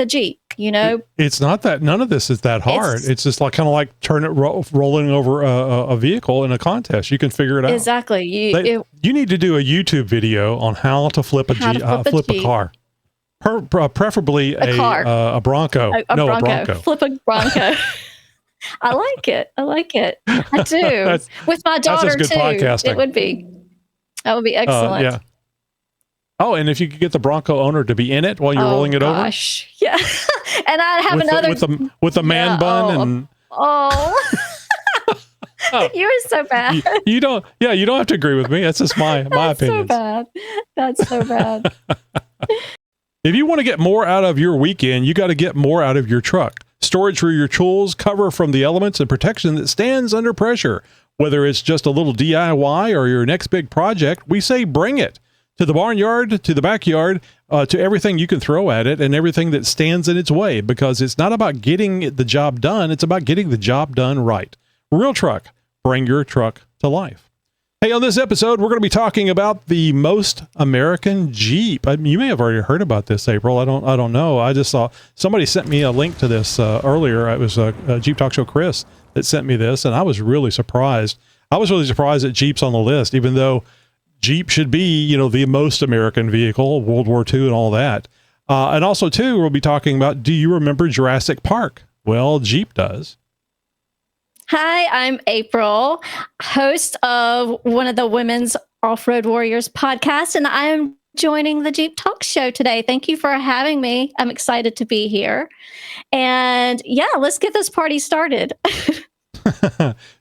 the Jeep, you know? It's not that, none of this is that hard. It's just like, kind of like rolling over a vehicle in a contest. You can figure it out. Exactly. You need to do a YouTube video on how to flip a car. Preferably a Bronco. A Bronco. Flip a Bronco. I like it. I do. With my daughter too. Podcasting. That would be excellent. Yeah. Oh, and if you could get the Bronco owner to be in it while you're rolling it over. Yeah. And I'd have with a man bun and. You are so bad. You don't have to agree with me. That's just my opinion. That's so bad. If you want to get more out of your weekend, you got to get more out of your truck. Storage for your tools, cover from the elements, and protection that stands under pressure. Whether it's just a little DIY or your next big project, we say bring it. To the barnyard, to the backyard, to everything you can throw at it and everything that stands in its way, because it's not about getting the job done. It's about getting the job done right. Real Truck. Bring your truck to life. Hey, on this episode, we're going to be talking about the most American Jeep. You may have already heard about this, April. I don't know. I just saw somebody sent me a link to this earlier. It was Jeep Talk Show Chris that sent me this, and I was really surprised. I was really surprised that Jeep's on the list, even though Jeep should be, the most American vehicle, World War II and all that. And also, too, we'll be talking about, do you remember Jurassic Park? Well, Jeep does. Hi, I'm April, host of one of the Women's Off-Road Warriors podcast, and I'm joining the Jeep Talk Show today. Thank you for having me. I'm excited to be here. And yeah, let's get this party started.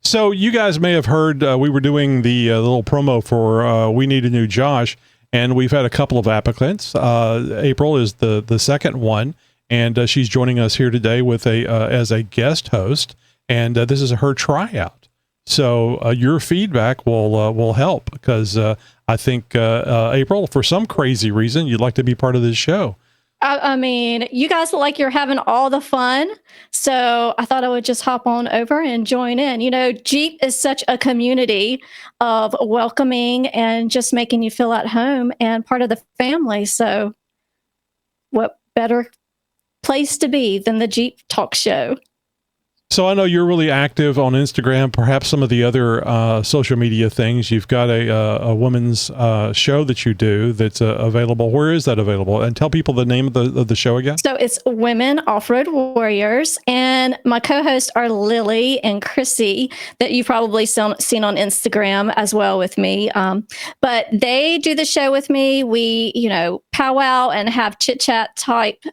So you guys may have heard we were doing the little promo for We Need a New Josh, and we've had a couple of applicants. April is the second one, and she's joining us here today with as a guest host, and this is her tryout. So your feedback will help, because I think April, for some crazy reason, you'd like to be part of this show. I mean, you guys look like you're having all the fun, so I thought I would just hop on over and join in. Jeep is such a community of welcoming and just making you feel at home and part of the family. So what better place to be than the Jeep Talk Show? So I know you're really active on Instagram, perhaps some of the other social media things. You've got a women's show that you do that's available. Where is that available? And tell people the name of the show again. So it's Women Off-Road Warriors, and my co-hosts are Lily and Chrissy, that you've probably seen on Instagram as well with me. But they do the show with me. We, powwow and have chit-chat type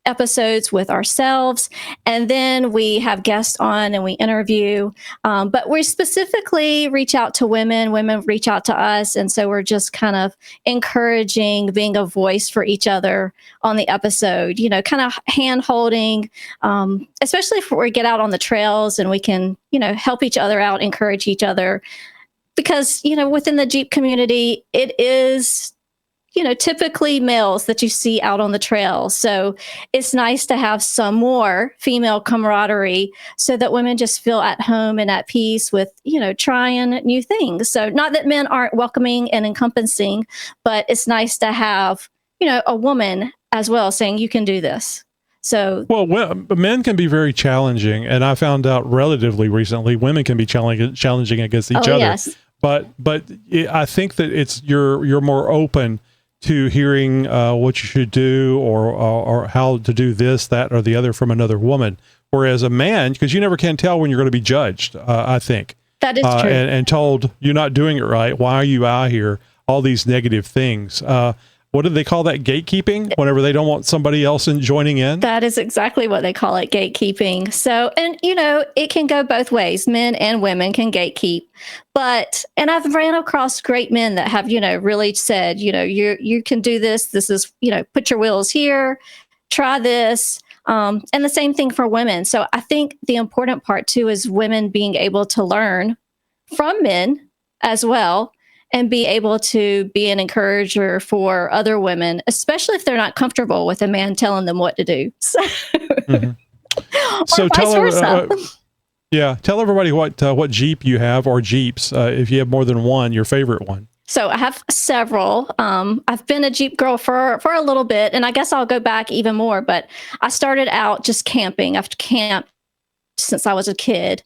episodes with ourselves, and then we have guests on and we interview, but we specifically reach out to women reach out to us, and so we're just kind of encouraging, being a voice for each other on the episode, kind of hand holding, especially if we get out on the trails and we can help each other out, encourage each other, because within the Jeep community it is typically males that you see out on the trail. So it's nice to have some more female camaraderie so that women just feel at home and at peace with, trying new things. So not that men aren't welcoming and encompassing, but it's nice to have, a woman as well saying you can do this. So, well, men can be very challenging. And I found out relatively recently, women can be challenging against each other. Yes. But I think that you're more open to hearing what you should do or how to do this, that, or the other from another woman. Whereas a man, because you never can tell when you're going to be judged, I think. That is true. And told, you're not doing it right. Why are you out here? All these negative things. What do they call that? Gatekeeping? Whenever they don't want somebody else joining in? That is exactly what they call it, gatekeeping. So, and it can go both ways. Men and women can gatekeep. And I've ran across great men that have, really said, you can do this. This is, put your wheels here, try this. And the same thing for women. So I think the important part too is women being able to learn from men as well, and be able to be an encourager for other women, especially if they're not comfortable with a man telling them what to do. So, so tell everybody what Jeep you have, or Jeeps, if you have more than one, your favorite one. So I have several. I've been a Jeep girl for a little bit, and I guess I'll go back even more. But I started out just camping. I've camped since I was a kid.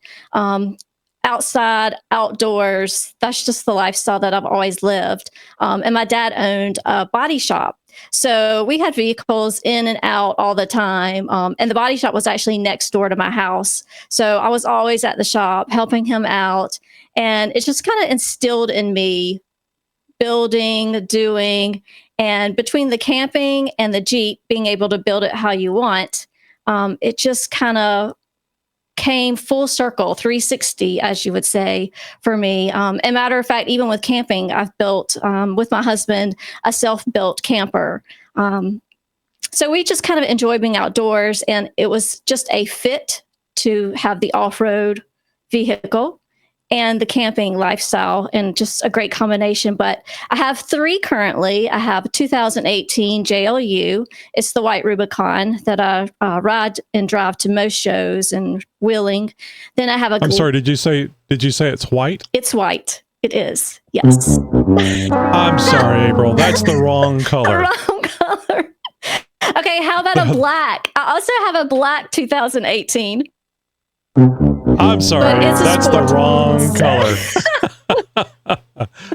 Outside, outdoors. That's just the lifestyle that I've always lived. And my dad owned a body shop. So we had vehicles in and out all the time. And the body shop was actually next door to my house. So I was always at the shop helping him out. And it just kind of instilled in me building, doing, and between the camping and the Jeep, being able to build it how you want, it just kind of came full circle, 360, as you would say, for me. And matter of fact, even with camping, I've built, with my husband, a self-built camper. So we just kind of enjoy being outdoors, and it was just a fit to have the off-road vehicle and the camping lifestyle, and just a great combination. But I have three currently. I have a 2018 JLU. It's the white Rubicon that I ride and drive to most shows and wheeling. Then I have a... I'm sorry, did you say it's white? It's white. It is, yes. I'm sorry, April. That's the wrong color. The wrong color. Okay, how about a black? I also have a black 2018. I'm sorry, that's the wrong color.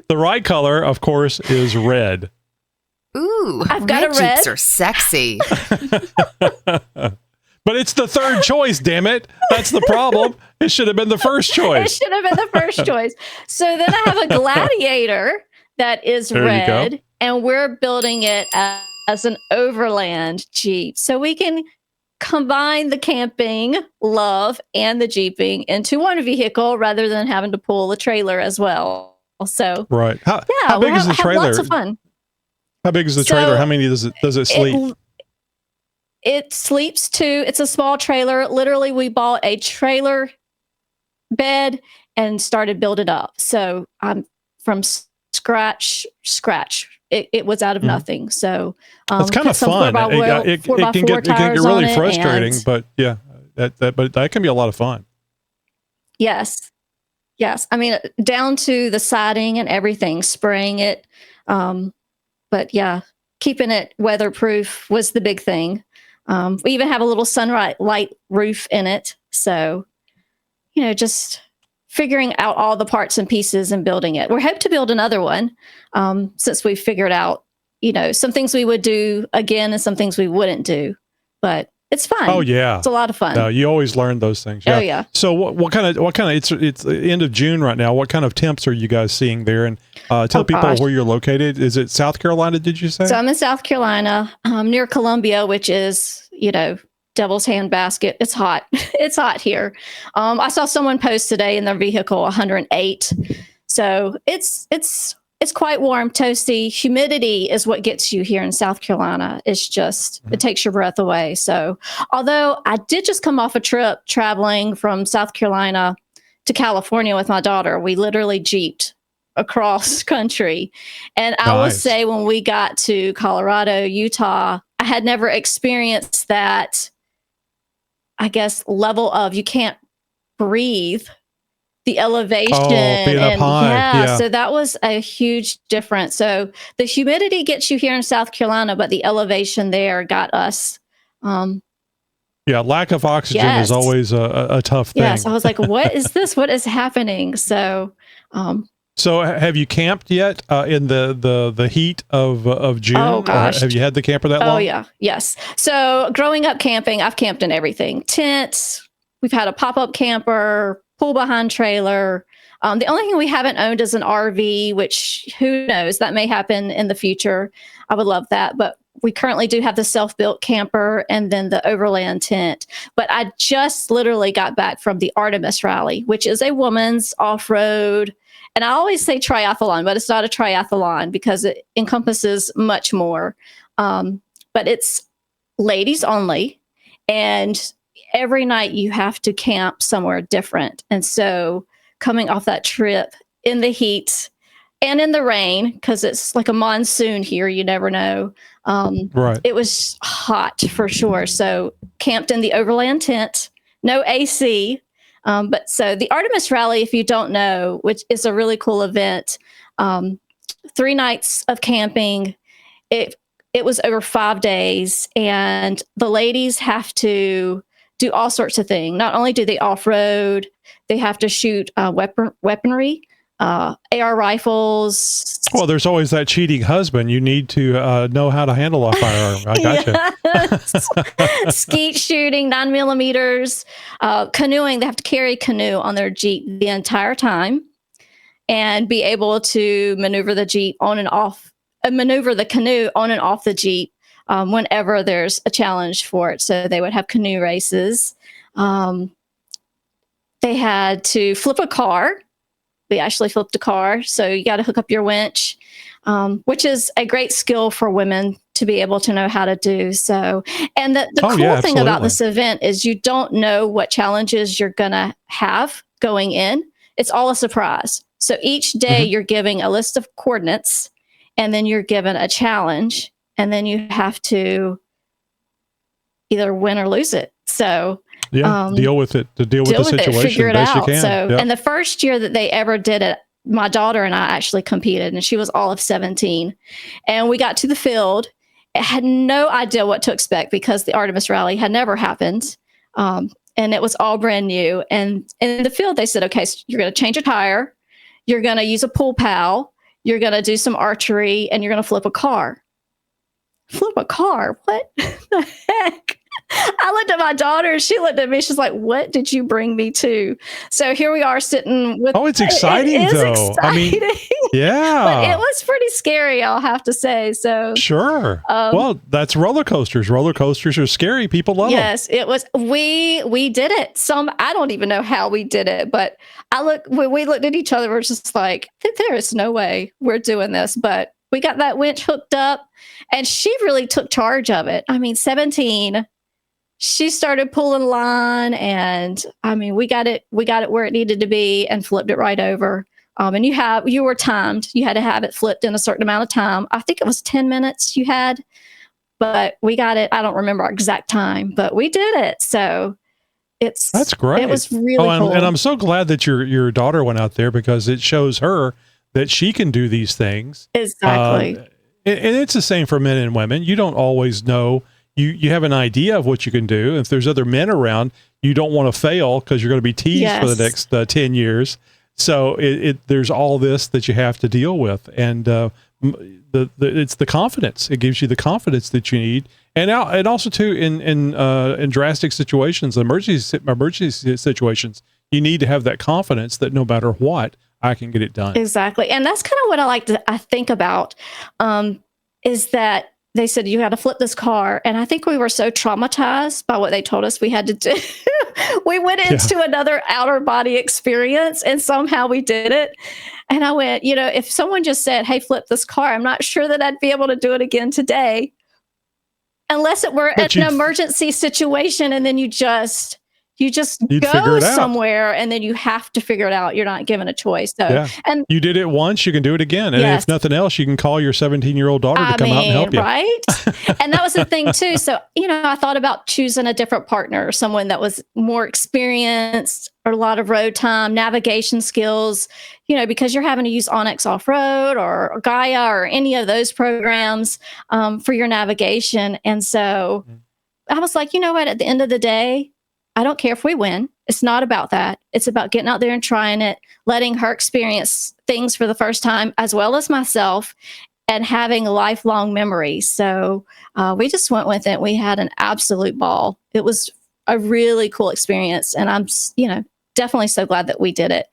The right color, of course, is red. Ooh, I've got red a red. Jeeps are sexy. But it's the third choice, damn it. That's the problem. It should have been the first It choice. should have been the first choice. So then I have a Gladiator that is There you go. red, and we're building it as an overland Jeep. So we can combine the camping love and the Jeeping into one vehicle rather than having to pull a trailer as well. So Right. How yeah, big is the trailer? Lots of fun. How big is the So trailer? How many does it sleep? It sleeps two. It's a small trailer. Literally, we bought a trailer bed and started building it up. So I'm from scratch. It was out of nothing. So it's kind of fun. It can get really frustrating, but yeah, but that can be a lot of fun. Yes. I mean, down to the siding and everything, spraying it. But yeah, keeping it weatherproof was the big thing. We even have a little sunlight light roof in it. So, just figuring out all the parts and pieces and building it. We hope to build another one, since we've figured out, some things we would do again and some things we wouldn't do. But it's fun. Oh yeah, it's a lot of fun. No, you always learn those things. Yeah. Oh yeah. So what kind of it's the end of June right now. What kind of temps are you guys seeing there? And tell people where you're located. Is it South Carolina? Did you say? So I'm in South Carolina, near Columbia, which is Devil's Handbasket. It's hot. It's hot here. I saw someone post today in their vehicle 108. So it's quite warm, toasty. Humidity is what gets you here in South Carolina. It's just, it takes your breath away. So although I did just come off a trip traveling from South Carolina to California with my daughter, we literally Jeeped across country. And I will say when we got to Colorado, Utah, I had never experienced that, I guess, level of you can't breathe. The elevation being up high. Yeah. So that was a huge difference. So the humidity gets you here in South Carolina, but the elevation there got us. Yeah, lack of oxygen is always a tough thing. Yes, I was like, what is this? What is happening? So so have you camped yet in the heat of June? Oh gosh. Have you had the camper that long? Oh yeah, yes. So growing up camping, I've camped in everything. Tents, we've had a pop-up camper, pull behind trailer. The only thing we haven't owned is an RV, which who knows, that may happen in the future. I would love that. But we currently do have the self-built camper and then the overland tent. But I just literally got back from the Artemis Rally, which is a woman's off-road. And I always say triathlon, but it's not a triathlon because it encompasses much more. But it's ladies only. And every night you have to camp somewhere different. And so coming off that trip in the heat and in the rain, because it's like a monsoon here, you never know. Right. It was hot for sure. So camped in the overland tent, no AC. But so the Artemis Rally, if you don't know, which is a really cool event, 3 nights of camping. It was over 5 days, and the ladies have to do all sorts of things. Not only do they off-road, they have to shoot weaponry, AR rifles. Well, there's always that cheating husband. You need to know how to handle a firearm. I gotcha. Yes. Skeet shooting, 9 millimeters, canoeing. They have to carry a canoe on their Jeep the entire time and be able to maneuver the Jeep on and off, maneuver the canoe on and off the Jeep whenever there's a challenge for it. So they would have canoe races. They had to flip a car. We actually flipped a car. So you got to hook up your winch, which is a great skill for women to be able to know how to do. So, and the cool thing about this event is you don't know what challenges you're going to have going in. It's all a surprise. So each day you're giving a list of coordinates, and then you're given a challenge, and then you have to either win or lose it. So deal with it, to deal with the situation, figure it out. So, yep. And the first year that they ever did it, my daughter and I actually competed, and she was all of 17. And we got to the field. I had no idea what to expect because the Artemis Rally had never happened. And it was all brand new. And in the field, they said, okay, so you're going to change a tire. You're going to use a pool pal. You're going to do some archery, and you're going to flip a car. Flip a car? What the heck? I looked at my daughter. She looked at me. She's like, what did you bring me to? So here we are sitting with. Oh, it's exciting, though. Exciting. I mean, yeah. But it was pretty scary, I'll have to say. So sure. Well, that's roller coasters. Roller coasters are scary. People love them. Yes, it was. We did it. I don't even know how we did it, but when we looked at each other, we're just like, there is no way we're doing this. But we got that winch hooked up, and she really took charge of it. I mean, 17. She started pulling line, and I mean, we got it where it needed to be and flipped it right over. And you were timed. You had to have it flipped in a certain amount of time. I think it was 10 minutes you had, but we got it. I don't remember our exact time, but we did it. So that's great. It was really cool. And I'm so glad that your daughter went out there, because it shows her that she can do these things. Exactly. And it's the same for men and women. You don't always know. You have an idea of what you can do. If there's other men around, you don't want to fail because you're going to be teased for the next 10 years. So there's all this that you have to deal with. And it's the confidence. It gives you the confidence that you need. And also too, in drastic situations, emergency situations, you need to have that confidence that no matter what, I can get it done. Exactly. And that's kind of what I think about, is that they said, you got to flip this car. And I think we were so traumatized by what they told us we had to do. We went into another outer body experience, and somehow we did it. And I went, if someone just said, hey, flip this car, I'm not sure that I'd be able to do it again today. Unless it were an emergency situation, and then you just go somewhere, and then you have to figure it out. You're not given a choice. So, and you did it once, you can do it again. And if nothing else, you can call your 17-year-old daughter to come out and help you. Right. And that was the thing too. So, I thought about choosing a different partner, someone that was more experienced, or a lot of road time, navigation skills, because you're having to use Onyx Off-Road or Gaia or any of those programs for your navigation. And so I was like, you know what, at the end of the day, I don't care if we win. It's not about that. It's about getting out there and trying it, letting her experience things for the first time, as well as myself, and having lifelong memories. So we just went with it. We had an absolute ball. It was a really cool experience. And I'm, definitely so glad that we did it.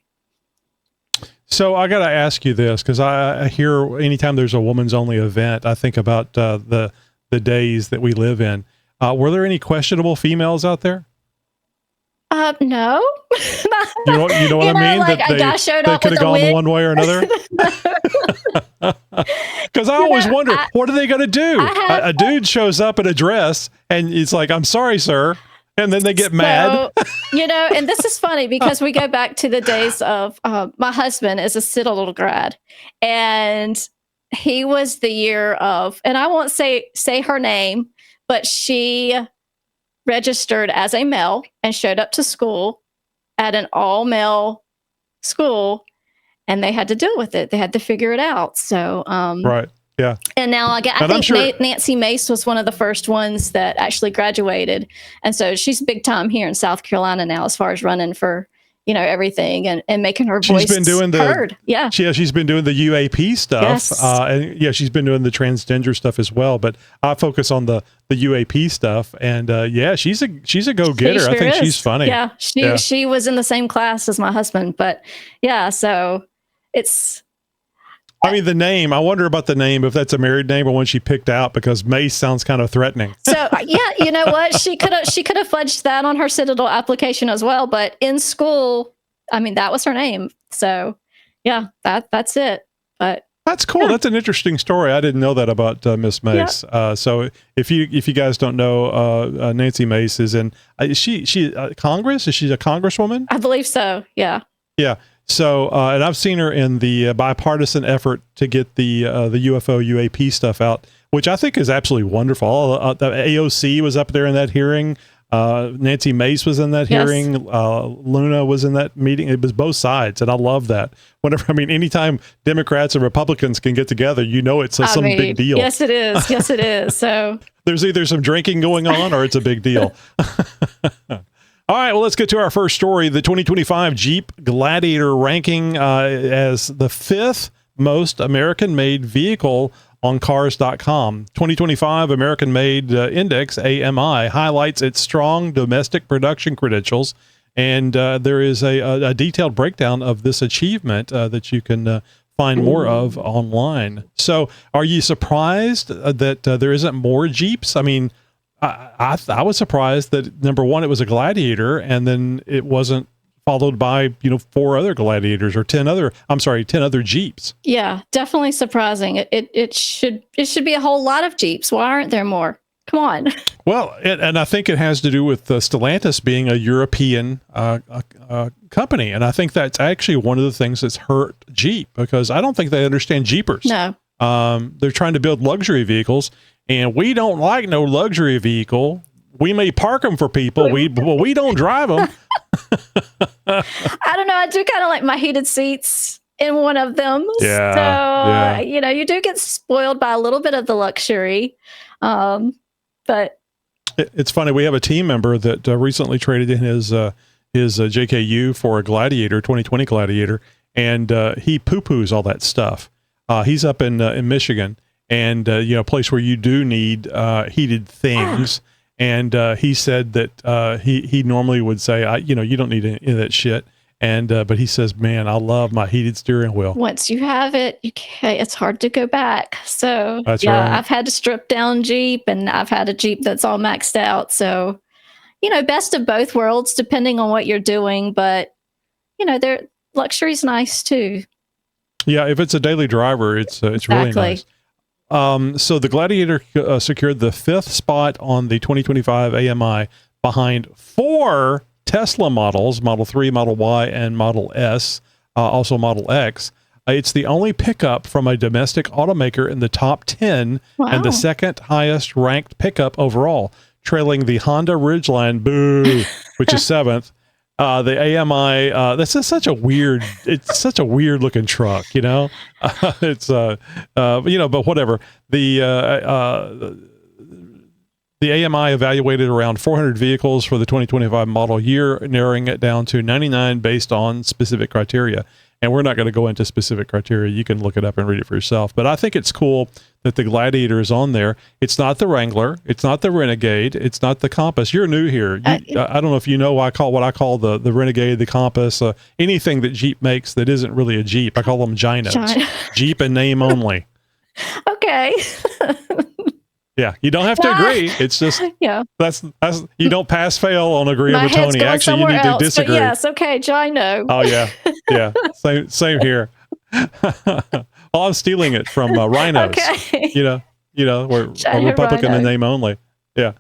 So I got to ask you this, because I hear anytime there's a women's only event, I think about the days that we live in. Were there any questionable females out there? No. You know what I mean? Like they could have gone one way or another. Because I always wonder, what are they going to do? A dude shows up in a dress, and it's like, I'm sorry, sir. And then they get mad. And this is funny because we go back to the days of my husband is a Citadel grad, and he was the year of, and I won't say her name, but she registered as a male and showed up to school at an all-male school, and they had to deal with it. They had to figure it out. So, Right. Yeah. and now I And I'm think sure- Nancy Mace was one of the first ones that actually graduated. And so she's big time here in South Carolina now, as far as running for, everything and making her voice been doing heard. Yeah. She's been doing the UAP stuff. Yes. And yeah, she's been doing the transgender stuff as well, but I focus on the UAP stuff. And yeah, she's a go-getter. She I think sure she's is. funny. Yeah. She was in the same class as my husband, but yeah, so it's, I mean, the name, I wonder about the name, if that's a married name or one she picked out, because Mace sounds kind of threatening. so yeah, you know what? She could have fudged that on her Citadel application as well, but in school, I mean, that was her name. So yeah, that's it. But That's cool. Yeah. That's an interesting story. I didn't know that about Miss Mace. Yeah. So if you guys don't know, Nancy Mace is in, is she Congress? Is she a congresswoman? I believe so. Yeah. Yeah. So, and I've seen her in the bipartisan effort to get the UFO UAP stuff out, which I think is absolutely wonderful. The AOC was up there in that hearing. Nancy Mace was in that hearing. Luna was in that meeting. It was both sides, and I love that. Anytime Democrats and Republicans can get together, it's some big deal. Yes, it is. Yes, it is. So there's either some drinking going on or it's a big deal. All right, well, let's get to our first story. The 2025 Jeep Gladiator ranking as the 5th most American-made vehicle on cars.com. 2025 American-made Index, AMI, highlights its strong domestic production credentials, and there is a detailed breakdown of this achievement that you can find more of online. So are you surprised that there isn't more Jeeps? I mean, I was surprised that, number one, it was a Gladiator, and then it wasn't followed by 4 other Gladiators or 10 other Jeeps. Yeah, definitely surprising. It should be a whole lot of Jeeps. Why aren't there more? Come on. Well, and I think it has to do with Stellantis being a European company, and I think that's actually one of the things that's hurt Jeep, because I don't think they understand Jeepers. No. They're trying to build luxury vehicles, and we don't like no luxury vehicle. We may park them for people, but we don't drive them. I don't know. I do kind of like my heated seats in one of them. Yeah. So, you do get spoiled by a little bit of the luxury. But it's funny. We have a team member that recently traded in his JKU for a Gladiator, 2020 Gladiator, and he poo-poos all that stuff. He's up in Michigan, and a place where you do need heated things. And he said that he normally would say, you don't need any of that shit. And but he says, man, I love my heated steering wheel. Once you have it, it's hard to go back. So that's right. I've had to strip down Jeep, and I've had a Jeep that's all maxed out. So, best of both worlds, depending on what you're doing. But, their luxury's nice too. Yeah, if it's a daily driver, it's really nice. So the Gladiator secured the 5th spot on the 2025 AMI behind 4 Tesla models, Model 3, Model Y, and Model S, also Model X. It's the only pickup from a domestic automaker in the top 10 and the second highest ranked pickup overall, trailing the Honda Ridgeline, boo, which is 7th. The AMI, that's just such a weird looking truck, it's, but whatever. The AMI evaluated around 400 vehicles for the 2025 model year, narrowing it down to 99 based on specific criteria. And we're not going to go into specific criteria. You can look it up and read it for yourself. But I think it's cool that the Gladiator is on there. It's not the Wrangler. It's not the Renegade. It's not the Compass. You're new here. I don't know if you know what I call the Renegade, the Compass, anything that Jeep makes that isn't really a Jeep. I call them Ginos. Jeep in name only. Okay. Yeah, you don't have to agree. It's just that's you don't pass fail on agree over Tony. Actually, you need to disagree. But yes, okay, Gino. Oh yeah. Same here. Well, I'm stealing it from rhinos. Okay. We're a Republican in name only. Yeah.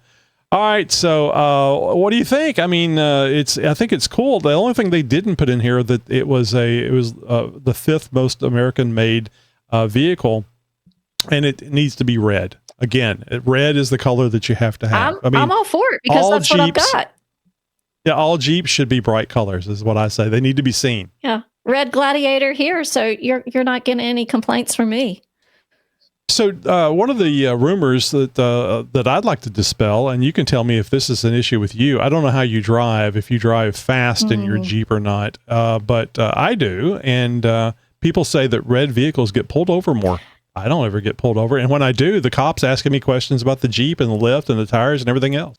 All right. So, what do you think? I mean, I think it's cool. The only thing they didn't put in here that it was the 5th most American-made vehicle, and it needs to be red. Again, red is the color that you have to have. I'm all for it because that's what I've got. Yeah, all Jeeps should be bright colors, is what I say. They need to be seen. Yeah, red Gladiator here, so you're not getting any complaints from me. So one of the rumors that I'd like to dispel, and you can tell me if this is an issue with you. I don't know how you drive, if you drive fast in your Jeep or not, but I do. And people say that red vehicles get pulled over more. I don't ever get pulled over. And when I do, the cops asking me questions about the Jeep and the lift and the tires and everything else.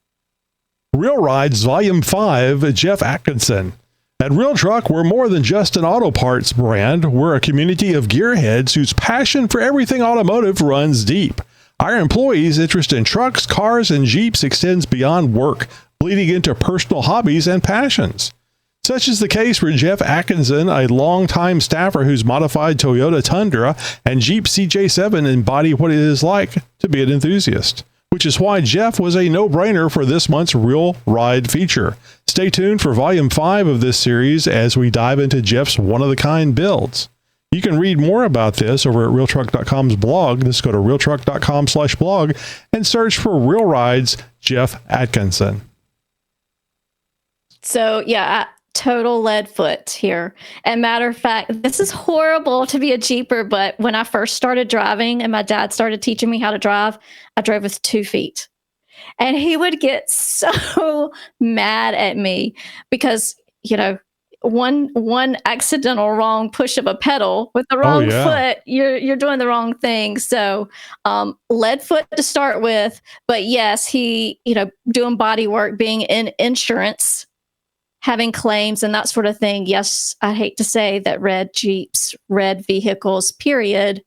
Real Rides Volume 5, Jeff Atkinson. At Real Truck, we're more than just an auto parts brand. We're a community of gearheads whose passion for everything automotive runs deep. Our employees' interest in trucks, cars, and Jeeps extends beyond work, bleeding into personal hobbies and passions. Such is the case for Jeff Atkinson, a longtime staffer whose modified Toyota Tundra and Jeep CJ7 embody what it is like to be an enthusiast, which is why Jeff was a no-brainer for this month's Real Ride feature. Stay tuned for Volume 5 of this series as we dive into Jeff's one-of-the-kind builds. You can read more about this over at realtruck.com's blog. Just go to realtruck.com/blog and search for Real Rides Jeff Atkinson. So, yeah, total lead foot here. And matter of fact, this is horrible to be a Jeeper, but when I first started driving and my dad started teaching me how to drive, I drove with 2 feet. And he would get so mad at me because, one accidental wrong push of a pedal with the wrong foot, you're doing the wrong thing. So lead foot to start with. But yes, he, doing body work, being in insurance, having claims and that sort of thing. Yes, I hate to say that red Jeeps, red vehicles, period,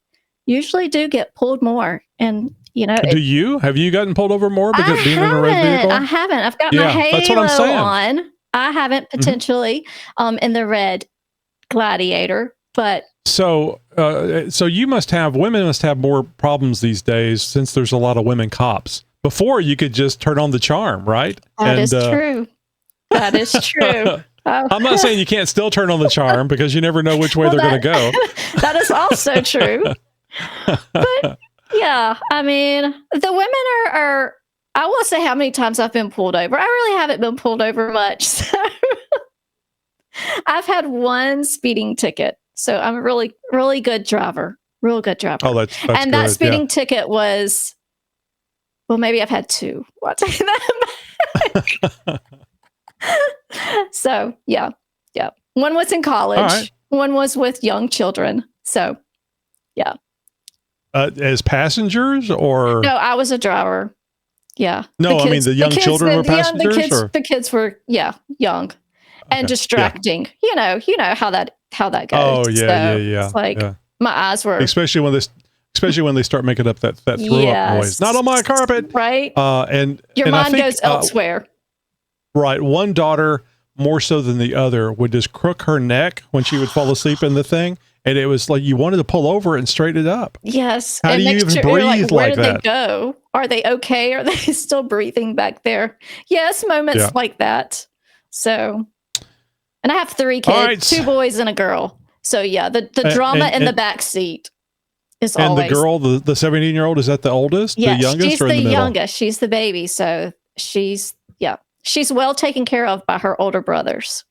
usually do get pulled more. And have you gotten pulled over more because being in a red vehicle? I haven't. I've got my halo that's what I'm saying. on. I haven't potentially in the red Gladiator, but so women must have more problems these days since there's a lot of women cops. Before you could just turn on the charm, right? That is true. That is true. I'm not saying you can't still turn on the charm because you never know which way they're going to go. That is also true. But yeah, I mean, the women are, I won't say how many times I've been pulled over. I really haven't been pulled over much. So I've had 1 speeding ticket. So I'm a really, really good driver. Real good driver. Oh, that's and good, that speeding ticket was, well, maybe I've had 2. I'll take that back. So yeah. One was in college. Right. One was with young children. So yeah. As passengers or? No, I was a driver. Yeah. No, I mean the young children were passengers. The kids were young and distracting. Yeah. You know how that goes. Oh yeah, yeah. It's like my eyes were, especially when they start making up that throw up noise. Not on my carpet, right? And your mind goes elsewhere. Right. One daughter, more so than the other, would just crook her neck when she would fall asleep in the thing. And it was like you wanted to pull over and straighten it up. Yes. How do you even breathe where like that? Where did they go? Are they okay? Are they still breathing back there? Yes, moments like that. So, and I have 3 kids, 2 boys and a girl. So yeah, the drama in the back seat is always. And the girl, the 17-year-old, is that the oldest? Yeah, the youngest, she's or in the the middle? youngest. She's the baby. So she's well taken care of by her older brothers.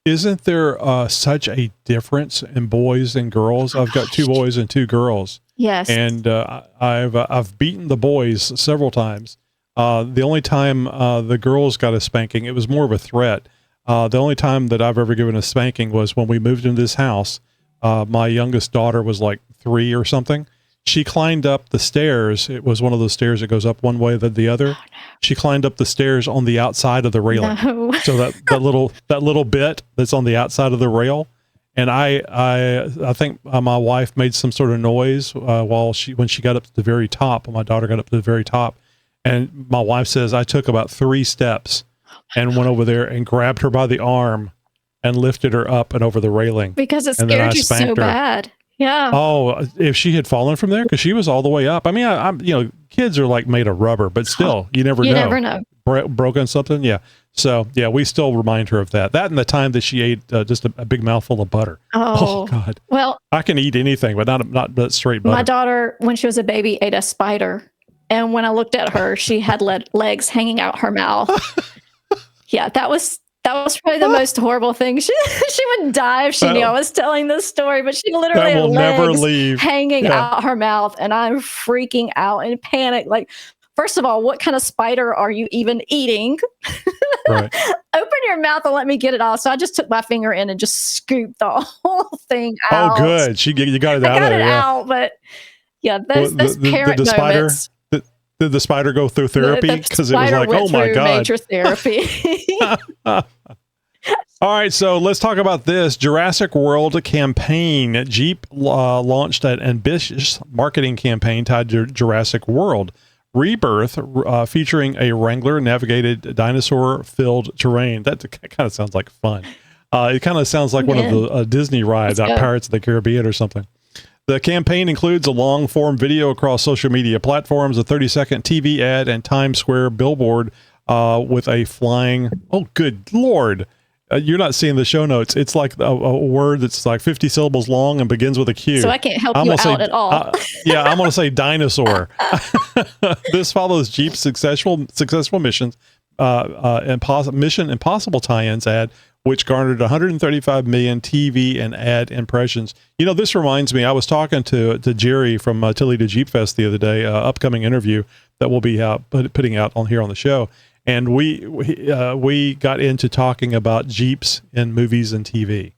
Isn't there such a difference in boys and girls? I've got 2 boys and 2 girls. Yes. And I've beaten the boys several times. The only time the girls got a spanking, it was more of a threat. The only time that I've ever given a spanking was when we moved into this house. My youngest daughter was like 3 or something. She climbed up the stairs. It was one of those stairs that goes up one way then the other. Oh, no. She climbed up the stairs on the outside of the railing. No. So that little bit that's on the outside of the rail. And I think my wife made some sort of noise when she got up to the very top. My daughter got up to the very top, and my wife says I took about 3 steps and went over there and grabbed her by the arm and lifted her up and over the railing because it scared you so bad. Yeah. Oh, if she had fallen from there, because she was all the way up. I mean, I'm kids are like made of rubber, but still, you never know. You never know. Broken something, yeah. So yeah, we still remind her of that. That and the time that she ate just a big mouthful of butter. Oh God. Well, I can eat anything, but not straight butter. My daughter, when she was a baby, ate a spider, and when I looked at her, she had legs hanging out her mouth. Yeah, that was That was probably the most horrible thing. She would die if she knew I was telling this story, but she literally had legs hanging out her mouth, and I'm freaking out in panic. Like, first of all, what kind of spider are you even eating? Right. Open your mouth and let me get it off. So I just took my finger in and just scooped the whole thing out. Oh, good. You got it out of there. I got it out, but yeah, those parent moments. Did the spider go through therapy? Because it was like, oh my God. Major therapy. All right, so let's talk about this Jurassic World campaign. Jeep launched an ambitious marketing campaign tied to Jurassic World Rebirth, featuring a Wrangler navigated dinosaur-filled terrain. That kind of sounds like fun. It kind of sounds like one of the Disney rides, like Pirates of the Caribbean or something. The campaign includes a long-form video across social media platforms, a 30-second TV ad, and Times Square billboard with a flying... Oh, good Lord. You're not seeing the show notes. It's like a word that's like 50 syllables long and begins with a Q. So I can't help you out at all. Yeah, I'm going to say dinosaur. This follows Jeep's successful missions, Mission Impossible tie-ins ad, which garnered 135 million TV and ad impressions. You know, this reminds me, I was talking to Jerry from Toledo Jeep Fest the other day, upcoming interview that we'll be putting out on here on the show. And we got into talking about Jeeps in movies and TV.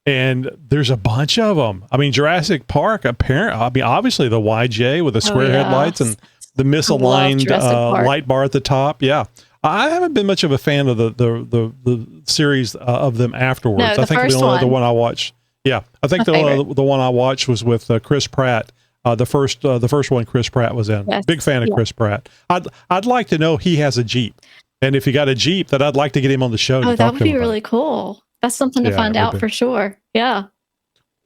And there's a bunch of them. I mean, Jurassic Park, obviously the YJ with the square headlights and the misaligned light bar at the top. Yeah. I haven't been much of a fan of the series of them afterwards. No, I think the one I watched. Yeah, I think the one I watched was with Chris Pratt. The first one Chris Pratt was in. Yes. Big fan of Chris Pratt. I'd like to know he has a Jeep, and if he got a Jeep, that I'd like to get him on the show. Oh, that would be really cool. That's something to find out for sure. Yeah.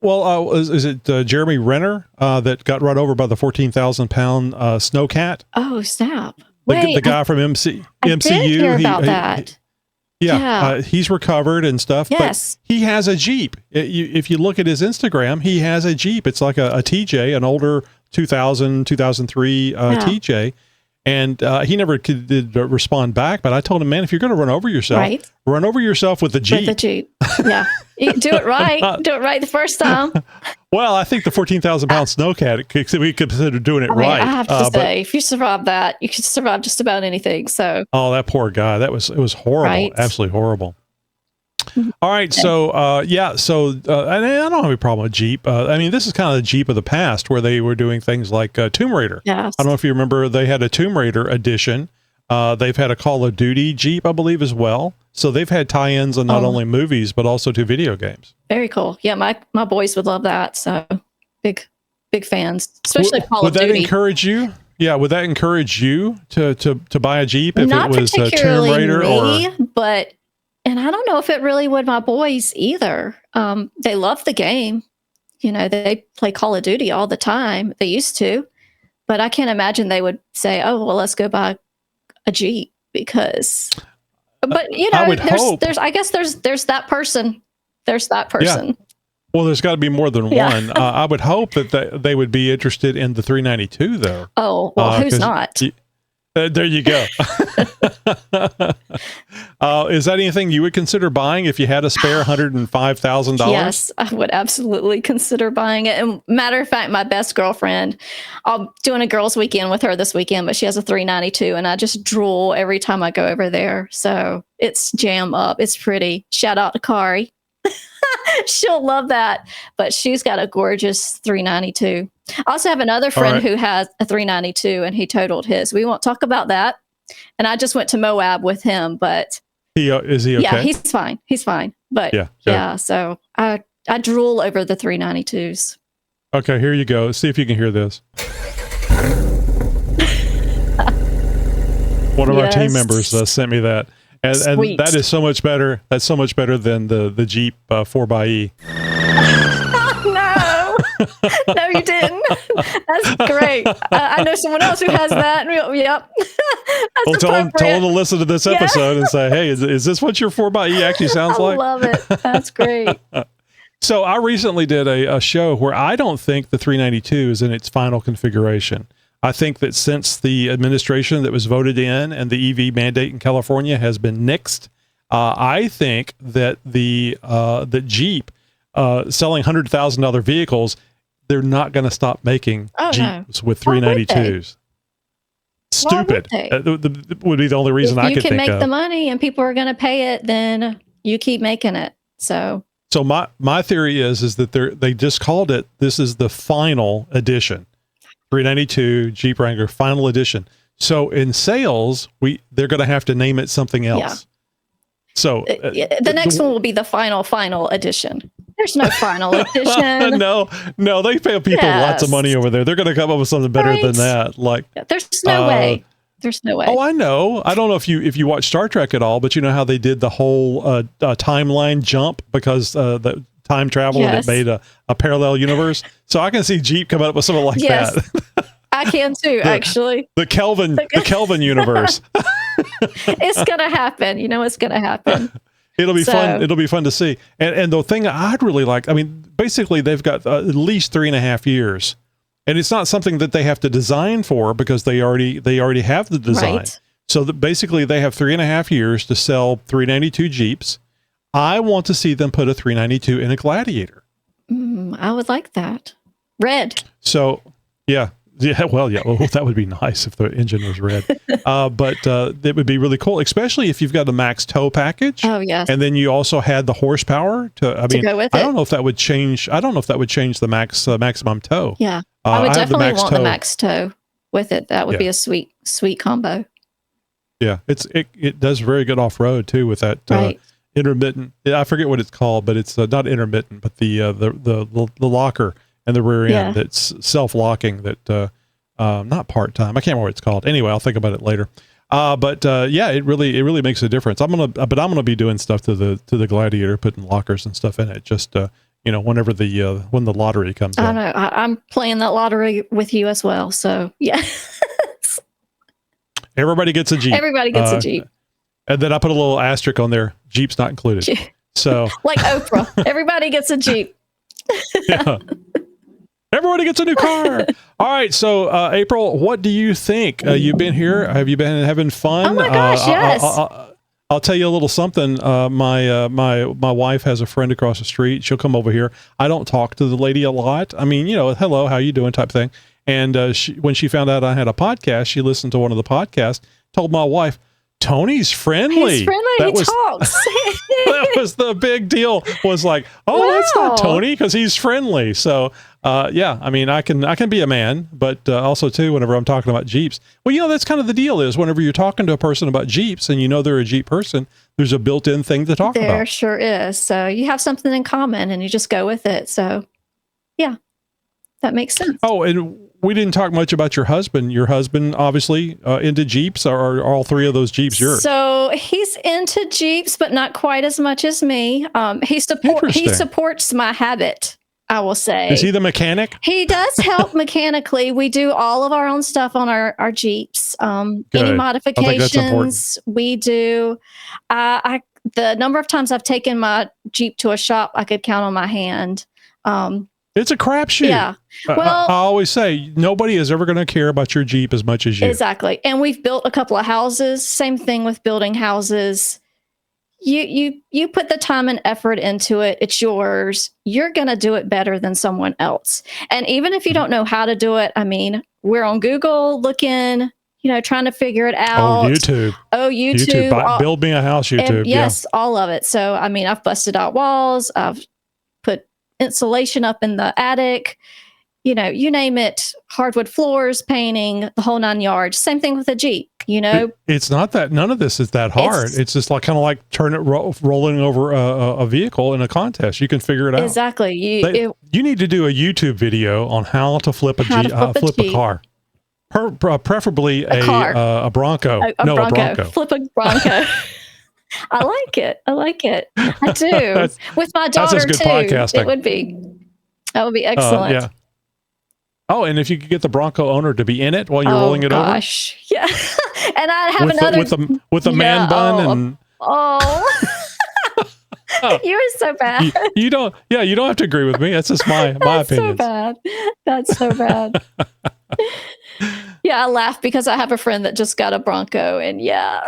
Well, is it Jeremy Renner that got run over by the 14,000-pound snowcat? Oh, snap. The guy from MCU. I did hear about that. He's recovered and stuff. Yes. But he has a Jeep. If you look at his Instagram, he has a Jeep. It's like a TJ, an older 2003 TJ. And he never did respond back. But I told him, man, if you're going to run over yourself, run over yourself with the Jeep. With the Jeep. Yeah. You do it right. Do it right the first time. Well, I think the 14,000-pound snowcat, we could consider doing it right. I have to say, if you survive that, you can survive just about anything. So. Oh, that poor guy. It was horrible. Right? Absolutely horrible. All right. Okay. So, and I don't have any problem with Jeep. I mean, this is kind of the Jeep of the past where they were doing things like Tomb Raider. Yes. I don't know if you remember, they had a Tomb Raider edition. They've had a Call of Duty Jeep, I believe, as well. So they've had tie-ins on not only movies, but also to video games. Very cool. Yeah, my boys would love that. So big fans, especially Call of Duty. Would that encourage you? Yeah, would that encourage you to buy a Jeep if not it was a Tomb Raider? And I don't know if it really would my boys either. They love the game. You know, they play Call of Duty all the time. They used to. But I can't imagine they would say, oh, well, let's go buy a Jeep because... But, you know, I guess there's that person. There's that person. Yeah. Well, there's got to be more than one. I would hope that they would be interested in the 392, though. Oh, well, who's not? There you go. Is that anything you would consider buying if you had a spare $105,000? Yes, I would absolutely consider buying it. And matter of fact, my best girlfriend, I'm doing a girls' weekend with her this weekend, but she has a 392, and I just drool every time I go over there. So it's jam up. It's pretty. Shout out to Kari. She'll love that. But she's got a gorgeous 392. I also have another friend who has a 392, and he totaled his. We won't talk about that. And I just went to Moab with him, but is he okay? Yeah, he's fine. He's fine. But yeah, so I drool over the 392s. Okay, here you go. See if you can hear this. One of our team members sent me that. And that is so much better. That's so much better than the Jeep 4xe. No, you didn't. That's great. I know someone else who has that. Yep. Well, tell them to listen to this episode and say, hey, is this what your 4xe actually sounds like? I love it. That's great. So I recently did a show where I don't think the 392 is in its final configuration. I think that since the administration that was voted in and the EV mandate in California has been nixed, I think that the Jeep selling $100,000 vehicles, they're not going to stop making Jeeps with 392s. Stupid. Would be the only reason I could think of. If you can make the money and people are going to pay it, then you keep making it. So my theory is that they just called it, this is the final edition, 392 Jeep Wrangler final edition. So in sales, they're going to have to name it something else. Yeah. So the next one will be the final edition. There's no final edition. No, they pay people lots of money over there. They're going to come up with something better than that. Like, there's no way. There's no way. Oh, I know. I don't know if you watch Star Trek at all, but you know how they did the whole timeline jump because the time travel and it made a parallel universe. So I can see Jeep coming up with something like that. I can too, actually. The Kelvin universe. It's gonna happen. You know, it's gonna happen. It'll be fun. It'll be fun to see. And the thing I'd really like, I mean, basically they've got at least 3.5 years. And it's not something that they have to design for because they already have the design. Right. So that basically they have 3.5 years to sell 392 Jeeps. I want to see them put a 392 in a Gladiator. I would like that. Red. So, yeah. Well, that would be nice if the engine was red. But it would be really cool, especially if you've got a max tow package. Oh, yes. And then you also had the horsepower to go with it. I don't know if that would change. I don't know if that would change the maximum tow. Yeah. I would definitely want the max tow with it. That would be a sweet combo. Yeah. It does very good off-road too with that intermittent. I forget what it's called, but it's not intermittent, but the locker and the rear end that's self-locking that not part-time. I can't remember what it's called. Anyway, I'll think about it later. It really makes a difference. I'm gonna be doing stuff to the Gladiator, putting lockers and stuff in it, just whenever when the lottery comes in. I know. I'm playing that lottery with you as well. So yeah. Everybody gets a Jeep. Everybody gets a Jeep. And then I put a little asterisk on there. Jeep's not included. So like Oprah, everybody gets a Jeep. Yeah. Everybody gets a new car. All right. So, April, what do you think? You've been here. Have you been having fun? Oh my gosh, yes. I'll tell you a little something. My wife has a friend across the street. She'll come over here. I don't talk to the lady a lot. I mean, hello, how you doing type thing. And when she found out I had a podcast, she listened to one of the podcasts, told my wife, Tony's friendly. He's friendly. He talks. That was the big deal. Was like, that's not Tony because he's friendly. So, I mean, I can be a man, but also too, whenever I'm talking about Jeeps, well, that's kind of the deal is whenever you're talking to a person about Jeeps and they're a Jeep person, there's a built-in thing to talk about. There sure is. So you have something in common and you just go with it. So, yeah, that makes sense. Oh, and we didn't talk much about your husband. Your husband, obviously, into Jeeps. Are all three of those Jeeps yours? So he's into Jeeps, but not quite as much as me. He supports my habit, I will say. Is he the mechanic? He does help mechanically. We do all of our own stuff on our Jeeps. Any modifications we do. The number of times I've taken my Jeep to a shop, I could count on my hand. It's a crapshoot. Yeah. Well, I always say nobody is ever going to care about your Jeep as much as you. Exactly. And we've built a couple of houses. Same thing with building houses. You put the time and effort into it. It's yours. You're going to do it better than someone else. And even if you don't know how to do it, I mean, we're on Google looking, trying to figure it out. YouTube. Build me a house, YouTube. And yes, all of it. So, I mean, I've busted out walls. I've put insulation up in the attic, you name it, hardwood floors, painting, the whole 9 yards. Same thing with a Jeep, It's not that, none of this is that hard. It's just like kind of like rolling over a vehicle in a contest. You can figure it out. Exactly. You need to do a YouTube video on how to flip a car. Preferably a Bronco. A Bronco. Flip a Bronco. I like it. I do. With my daughter that's good too. Podcasting. That would be excellent. Yeah. Oh, and if you could get the Bronco owner to be in it while you're rolling it over. Oh gosh, yeah. And I have another with a man bun and. You are so bad. You don't have to agree with me. That's just my opinion. That's so bad. Yeah, I laugh because I have a friend that just got a Bronco, and yeah.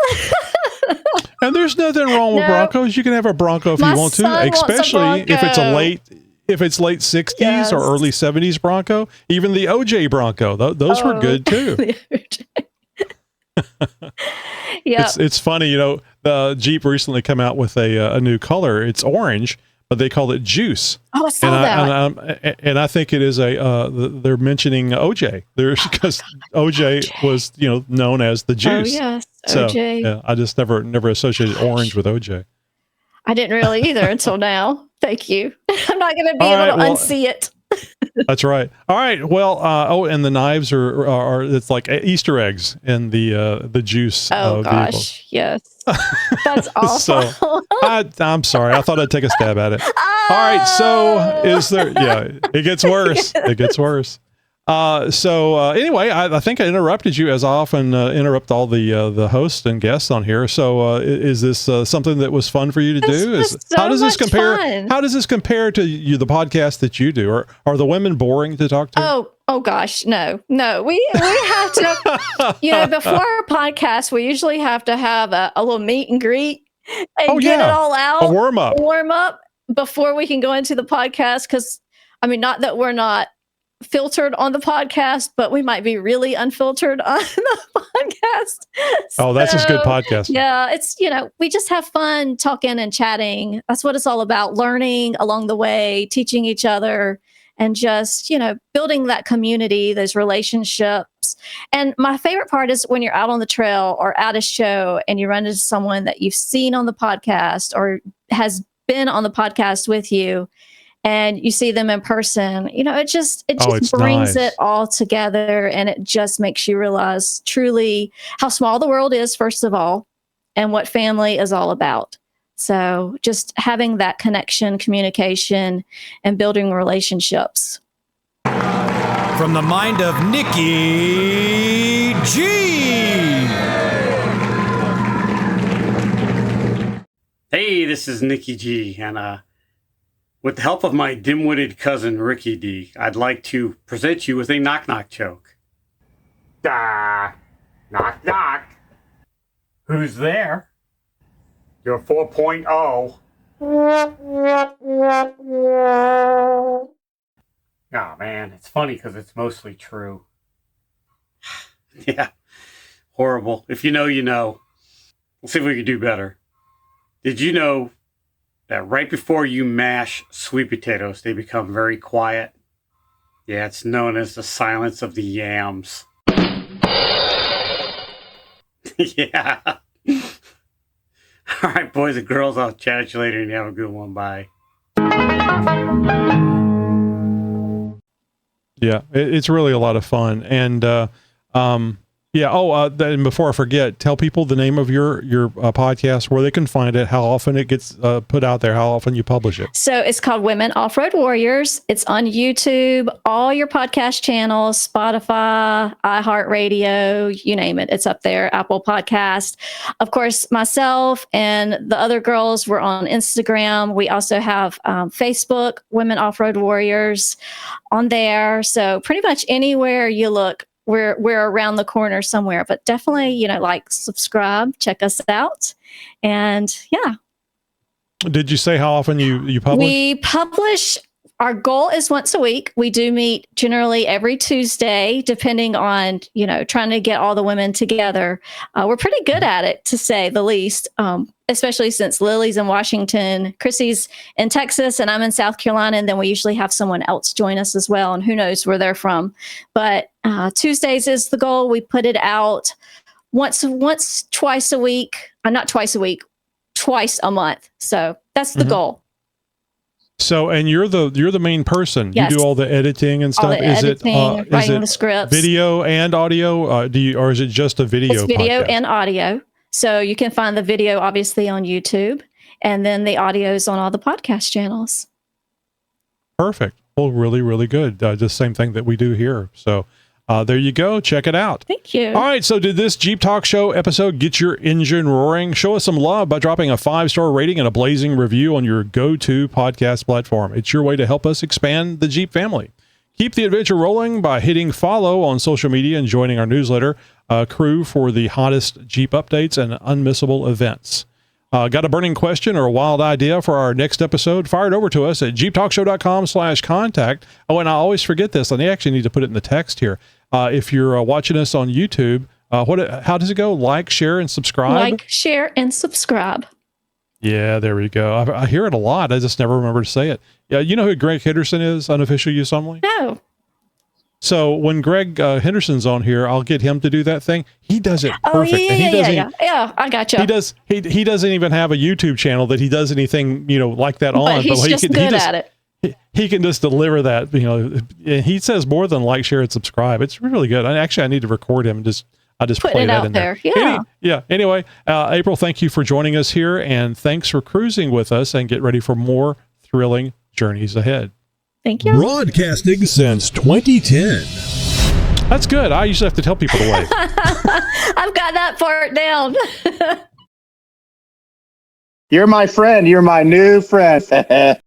And there's nothing wrong with Broncos. You can have a Bronco if you want to, especially if it's late 60s or early 70s Bronco. Even the OJ Bronco, those were good too. Yeah, it's funny, the Jeep recently come out with a new color. It's orange, but they call it Juice. Oh, I saw that. And I think it is they're mentioning OJ. Because OJ was, known as the Juice. Oh, yes, OJ. So, yeah, I just never associated orange with OJ. I didn't really either until now. Thank you. I'm not going to be able to unsee it. That's right. All right. Well, and the knives are it's like Easter eggs in the Juice. Oh gosh, vehicle. Yes. That's awful. So I'm sorry. I thought I'd take a stab at it. Oh! All right. So is there? Yeah, it gets worse. It gets worse. Anyway, I think I interrupted you, as I often interrupt all the hosts and guests on here. So is this something that was fun for you to do? How does this compare? Fun. How does this compare to the podcast that you do? Are the women boring to talk to? Oh gosh, no. We have to, before our podcast, we usually have to have a little meet and greet and get it all out. A warm up before we can go into the podcast. Because not that we're not filtered on the podcast, but we might be really unfiltered on the podcast. Oh, that's a good podcast. Yeah, it's, we just have fun talking and chatting. That's what it's all about, learning along the way, teaching each other, and just, building that community, those relationships. And my favorite part is when you're out on the trail or at a show and you run into someone that you've seen on the podcast or has been on the podcast with you, and you see them in person, it just brings it all together, and it just makes you realize truly how small the world is, first of all, and what family is all about. So just having that connection, communication, and building relationships. From the mind of Nikki G. Hey, this is Nikki G, and with the help of my dim-witted cousin, Ricky D, I'd like to present you with a knock-knock joke. Knock, knock. Who's there? You're 4.0. Oh, man, it's funny because it's mostly true. Yeah, horrible. If you know, you know. We'll see if we can do better. Did you know that right before you mash sweet potatoes, they become very quiet? Yeah, it's known as the silence of the yams. Yeah. All right, boys and girls, I'll chat at you later and have a good one. Bye. Yeah, it's really a lot of fun. And and before I forget, tell people the name of your podcast, where they can find it, how often it gets put out there, how often you publish it. So it's called Women Off-Road Warriors. It's on YouTube, all your podcast channels, Spotify, iHeartRadio, you name it. It's up there, Apple Podcast. Of course, myself and the other girls were on Instagram. We also have Facebook, Women Off-Road Warriors on there. So pretty much anywhere you look, we're around the corner somewhere, but definitely, subscribe, check us out. And yeah. Did you say how often you publish? We publish, our goal is once a week. We do meet generally every Tuesday, depending on, trying to get all the women together. We're pretty good at it, to say the least, especially since Lily's in Washington, Chrissy's in Texas, and I'm in South Carolina. And then we usually have someone else join us as well. And who knows where they're from. But Tuesdays is the goal. We put it out twice a week. Not twice a week, twice a month. So that's the goal. So, and you're the main person. Yes. You do all the editing and stuff. Writing the scripts, video and audio? Or is it just a video? It's video podcast? and audio. So you can find the video obviously on YouTube, and then the audio is on all the podcast channels. Perfect. Well, really, really good. The same thing that we do here. So there you go. Check it out. Thank you. All right. So did this Jeep Talk Show episode get your engine roaring? Show us some love by dropping a 5-star rating and a blazing review on your go-to podcast platform. It's your way to help us expand the Jeep family. Keep the adventure rolling by hitting follow on social media and joining our newsletter crew for the hottest Jeep updates and unmissable events. Got a burning question or a wild idea for our next episode? Fire it over to us at jeeptalkshow.com/contact. Oh, and I always forget this, and I actually need to put it in the text here. If you're watching us on YouTube, how does it go? Like, share, and subscribe? Like, share, and subscribe. Yeah, there we go. I hear it a lot. I just never remember to say it. Yeah, you know who Greg Henderson is, unofficial use only? No. So when Greg Henderson's on here, I'll get him to do that thing. He does it perfect. Oh, yeah, I got you. He doesn't even have a YouTube channel that he does anything, like that on. But he's just good at it. He can just deliver that, he says more than like, share, and subscribe. It's really good. I need to record him and I just put play it that out in there. Yeah. Anyway, April, thank you for joining us here, and thanks for cruising with us, and get ready for more thrilling journeys ahead. Thank you. Broadcasting since 2010. That's good. I usually have to tell people to wave. I've got that part down. You're my friend. You're my new friend.